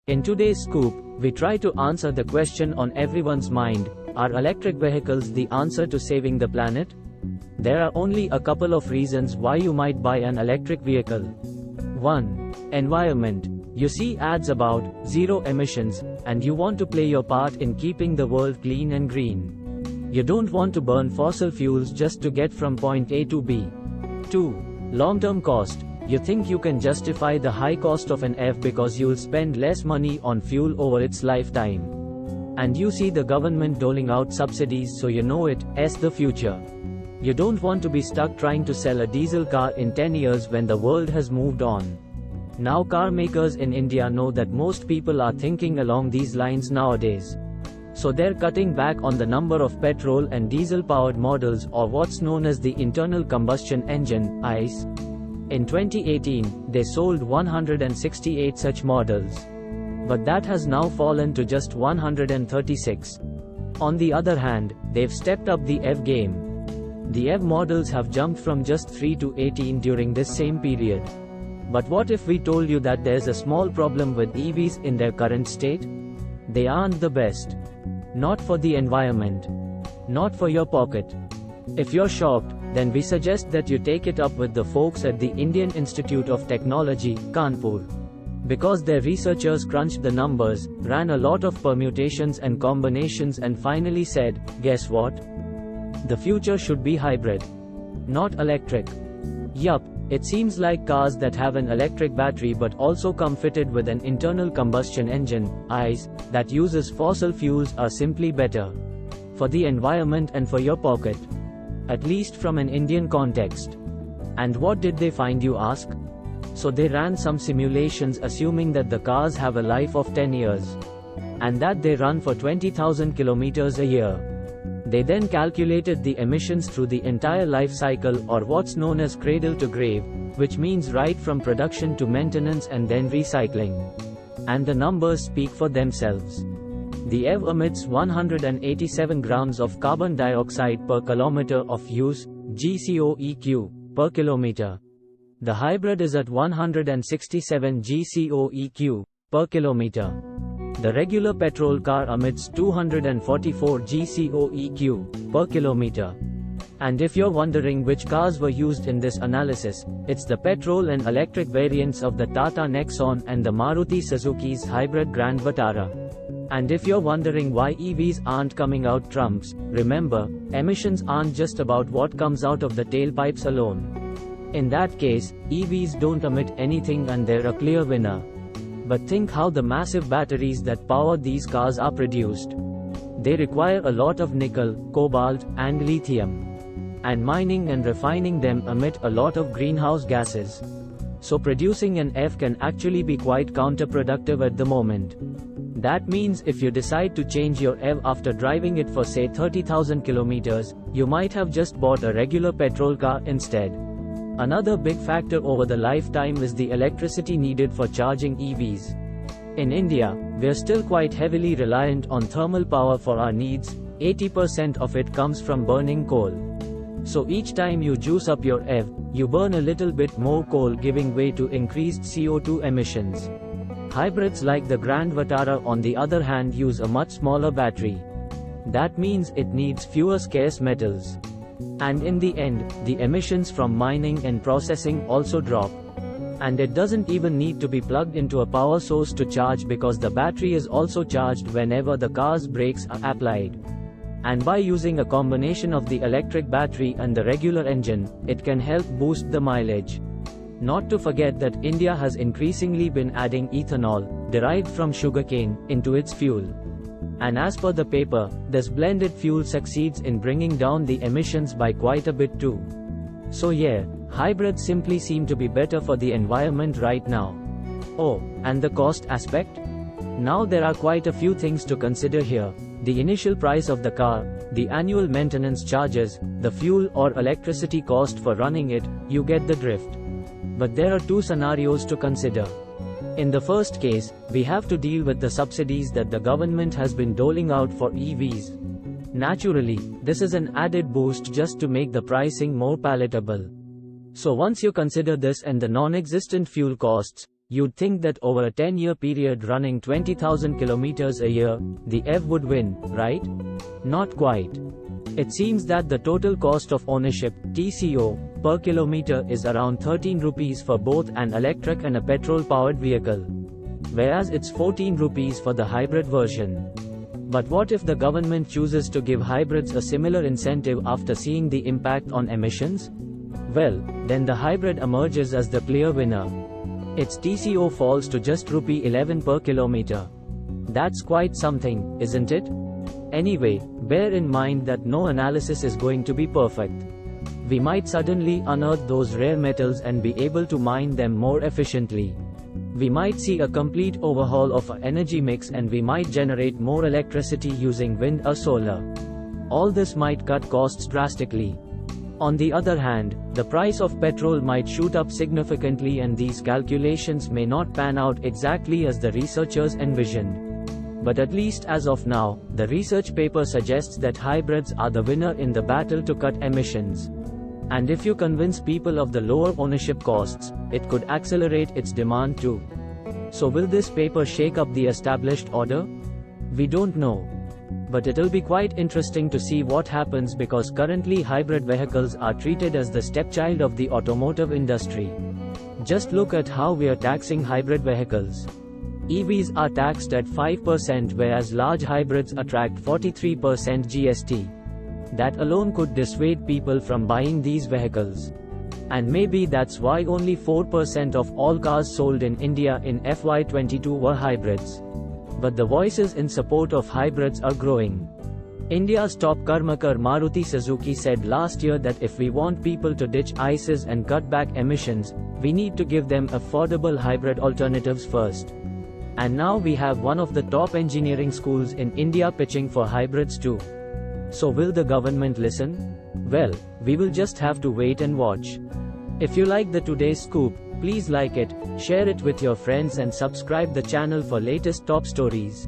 In today's scoop, we try to answer the question on everyone's mind: are electric vehicles the answer to saving the planet? There are only a couple of reasons why you might buy an electric vehicle. 1. Environment. You see ads about zero emissions, and you want to play your part in keeping the world clean and green. You don't want to burn fossil fuels just to get from point A to B. 2. Long-term cost. You think you can justify the high cost of an EV because you'll spend less money on fuel over its lifetime. And you see the government doling out subsidies, so you know it's the future. You don't want to be stuck trying to sell a diesel car in 10 years when the world has moved on. Now car makers in India know that most people are thinking along these lines nowadays. So they're cutting back on the number of petrol and diesel powered models, or what's known as the internal combustion engine, ICE. In 2018, they sold 168 such models. But that has now fallen to just 136. On the other hand, they've stepped up the EV game. The EV models have jumped from just 3 to 18 during this same period. But what if we told you that there's a small problem with EVs in their current state? They aren't the best. Not for the environment. Not for your pocket. If you're shocked, then we suggest that you take it up with the folks at the Indian Institute of Technology, Kanpur. Because their researchers crunched the numbers, ran a lot of permutations and combinations, and finally said, guess what? The future should be hybrid. Not electric. Yup, it seems like cars that have an electric battery but also come fitted with an internal combustion engine, ICE, that uses fossil fuels are simply better. For the environment and for your pocket. At least from an Indian context. And what did they find, you ask? So they ran some simulations assuming that the cars have a life of 10 years. And that they run for 20,000 kilometers a year. They then calculated the emissions through the entire life cycle, or what's known as cradle to grave, which means right from production to maintenance and then recycling. And the numbers speak for themselves. The EV emits 187 grams of carbon dioxide per kilometer of use, GCOEQ, per kilometer. The hybrid is at 167 GCOEQ, per kilometer. The regular petrol car emits 244 GCOEQ, per kilometer. And if you're wondering which cars were used in this analysis, it's the petrol and electric variants of the Tata Nexon and the Maruti Suzuki's hybrid Grand Vitara. And if you're wondering why EVs aren't coming out trumps, remember, emissions aren't just about what comes out of the tailpipes alone. In that case, EVs don't emit anything and they're a clear winner. But think how the massive batteries that power these cars are produced. They require a lot of nickel, cobalt, and lithium. And mining and refining them emit a lot of greenhouse gases. So producing an EV can actually be quite counterproductive at the moment. That means if you decide to change your EV after driving it for say 30,000 kilometers, you might have just bought a regular petrol car instead. Another big factor over the lifetime is the electricity needed for charging EVs. In India, we're still quite heavily reliant on thermal power for our needs. 80% of it comes from burning coal. So each time you juice up your EV, you burn a little bit more coal, giving way to increased CO2 emissions. Hybrids like the Grand Vitara, on the other hand, use a much smaller battery. That means it needs fewer scarce metals. And in the end, the emissions from mining and processing also drop. And it doesn't even need to be plugged into a power source to charge, because the battery is also charged whenever the car's brakes are applied. And by using a combination of the electric battery and the regular engine, it can help boost the mileage. Not to forget that India has increasingly been adding ethanol, derived from sugarcane, into its fuel. And as per the paper, this blended fuel succeeds in bringing down the emissions by quite a bit too. So yeah, hybrids simply seem to be better for the environment right now. Oh, and the cost aspect? Now there are quite a few things to consider here. The initial price of the car, the annual maintenance charges, the fuel or electricity cost for running it, you get the drift. But there are two scenarios to consider. In the first case, we have to deal with the subsidies that the government has been doling out for EVs. Naturally, this is an added boost just to make the pricing more palatable. So once you consider this and the non-existent fuel costs, You'd think that over a 10-year period running 20,000 kilometers a year, the EV would win, right? Not quite. It seems that the total cost of ownership, TCO, per kilometer is around 13 rupees for both an electric and a petrol-powered vehicle. Whereas it's 14 rupees for the hybrid version. But what if the government chooses to give hybrids a similar incentive after seeing the impact on emissions? Well, then the hybrid emerges as the clear winner. Its TCO falls to just Rupee 11 per kilometer. That's quite something, isn't it? Anyway, bear in mind that no analysis is going to be perfect. We might suddenly unearth those rare metals and be able to mine them more efficiently. We might see a complete overhaul of our energy mix, and we might generate more electricity using wind or solar. All this might cut costs drastically. On the other hand, the price of petrol might shoot up significantly, and these calculations may not pan out exactly as the researchers envisioned. But at least as of now, the research paper suggests that hybrids are the winner in the battle to cut emissions. And if you convince people of the lower ownership costs, it could accelerate its demand too. So will this paper shake up the established order? We don't know. But it'll be quite interesting to see what happens, because currently hybrid vehicles are treated as the stepchild of the automotive industry. Just look at how we are taxing hybrid vehicles. EVs are taxed at 5%, whereas large hybrids attract 43% GST. That alone could dissuade people from buying these vehicles. And maybe that's why only 4% of all cars sold in India in FY22 were hybrids. But the voices in support of hybrids are growing. India's top carmaker Maruti Suzuki said last year that if we want people to ditch ICEs and cut back emissions, we need to give them affordable hybrid alternatives first. And now we have one of the top engineering schools in India pitching for hybrids too. So will the government listen? Well, we will just have to wait and watch. If you like the today's scoop, please like it, share it with your friends and subscribe the channel for latest top stories.